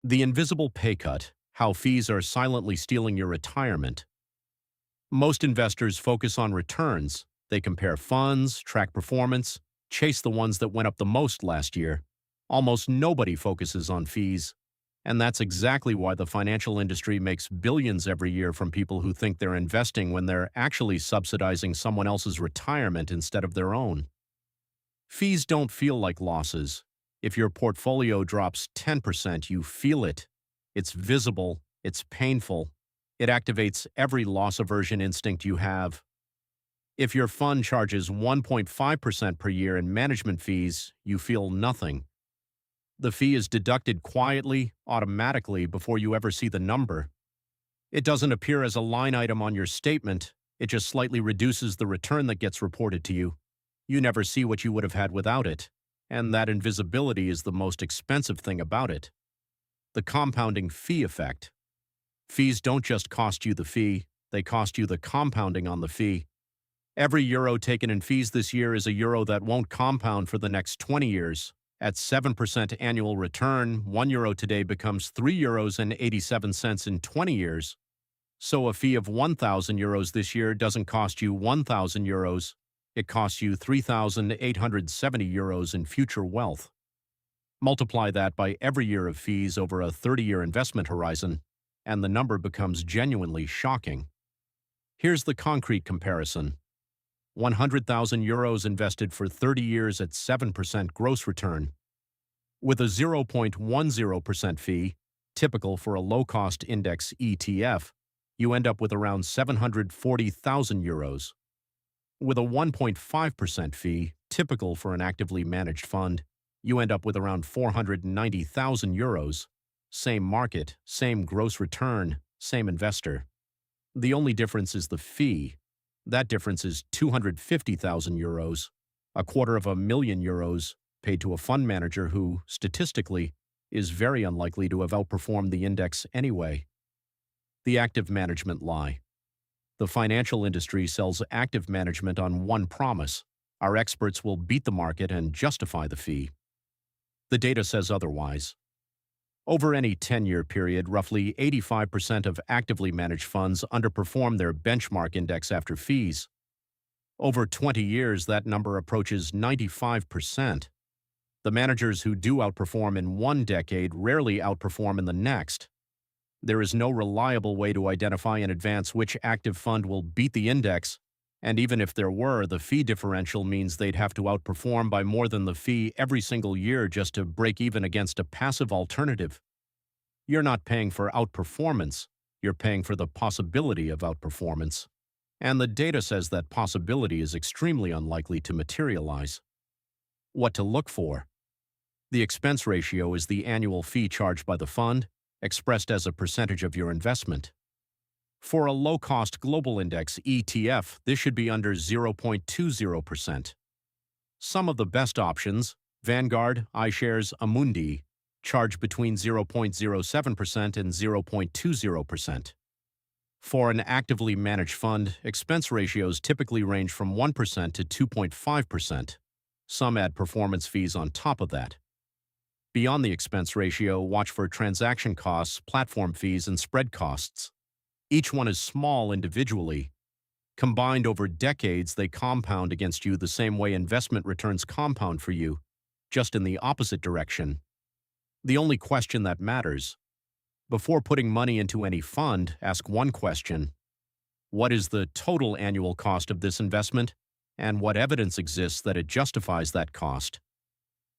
The invisible pay cut, how fees are silently stealing your retirement. Most investors focus on returns. They compare funds, track performance, chase the ones that went up the most last year. Almost nobody focuses on fees. And that's exactly why the financial industry makes billions every year from people who think they're investing when they're actually subsidizing someone else's retirement instead of their own. Fees don't feel like losses. If your portfolio drops 10%, you feel it. It's visible, it's painful. It activates every loss aversion instinct you have. If your fund charges 1.5% per year in management fees, you feel nothing. The fee is deducted quietly, automatically, before you ever see the number. It doesn't appear as a line item on your statement, it just slightly reduces the return that gets reported to you. You never see what you would have had without it, and that invisibility is the most expensive thing about it. The compounding fee effect. Fees don't just cost you the fee, they cost you the compounding on the fee. Every euro taken in fees this year is a euro that won't compound for the next 20 years. At 7% annual return, €1 today becomes €3.87 in 20 years. So a fee of €1,000 this year doesn't cost you €1,000. It costs you €3,870 in future wealth. Multiply that by every year of fees over a 30-year investment horizon, and the number becomes genuinely shocking. Here's the concrete comparison. €100,000 invested for 30 years at 7% gross return. With a 0.10% fee, typical for a low-cost index ETF, you end up with around €740,000. With a 1.5% fee, typical for an actively managed fund, you end up with around €490,000. Same market, same gross return, same investor. The only difference is the fee. That difference is €250,000, €250,000 paid to a fund manager who, statistically, is very unlikely to have outperformed the index anyway. The active management lie. The financial industry sells active management on one promise: our experts will beat the market and justify the fee. The data says otherwise. Over any 10-year period, roughly 85% of actively managed funds underperform their benchmark index after fees. Over 20 years, that number approaches 95%. The managers who do outperform in one decade rarely outperform in the next. There is no reliable way to identify in advance which active fund will beat the index, and even if there were, the fee differential means they'd have to outperform by more than the fee every single year just to break even against a passive alternative. You're not paying for outperformance, you're paying for the possibility of outperformance. And the data says that possibility is extremely unlikely to materialize. What to look for? The expense ratio is the annual fee charged by the fund, expressed as a percentage of your investment. For a low-cost global index ETF, this should be under 0.20%. Some of the best options, Vanguard, iShares, Amundi, charge between 0.07% and 0.20%. For an actively managed fund, expense ratios typically range from 1% to 2.5%. Some add performance fees on top of that. Beyond the expense ratio, watch for transaction costs, platform fees, and spread costs. Each one is small individually. Combined over decades, they compound against you the same way investment returns compound for you, just in the opposite direction. The only question that matters: before putting money into any fund, ask one question: what is the total annual cost of this investment, and what evidence exists that it justifies that cost?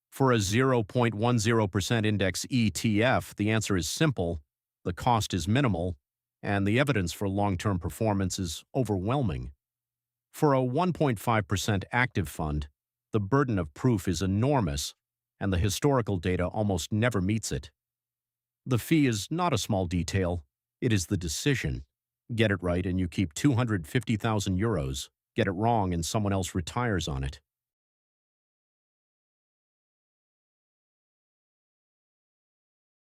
For a 0.10% index ETF, the answer is simple: the cost is minimal, and the evidence for long-term performance is overwhelming. For a 1.5% active fund, the burden of proof is enormous, and the historical data almost never meets it. The fee is not a small detail, it is the decision. Get it right and you keep €250,000. Get it wrong and someone else retires on it.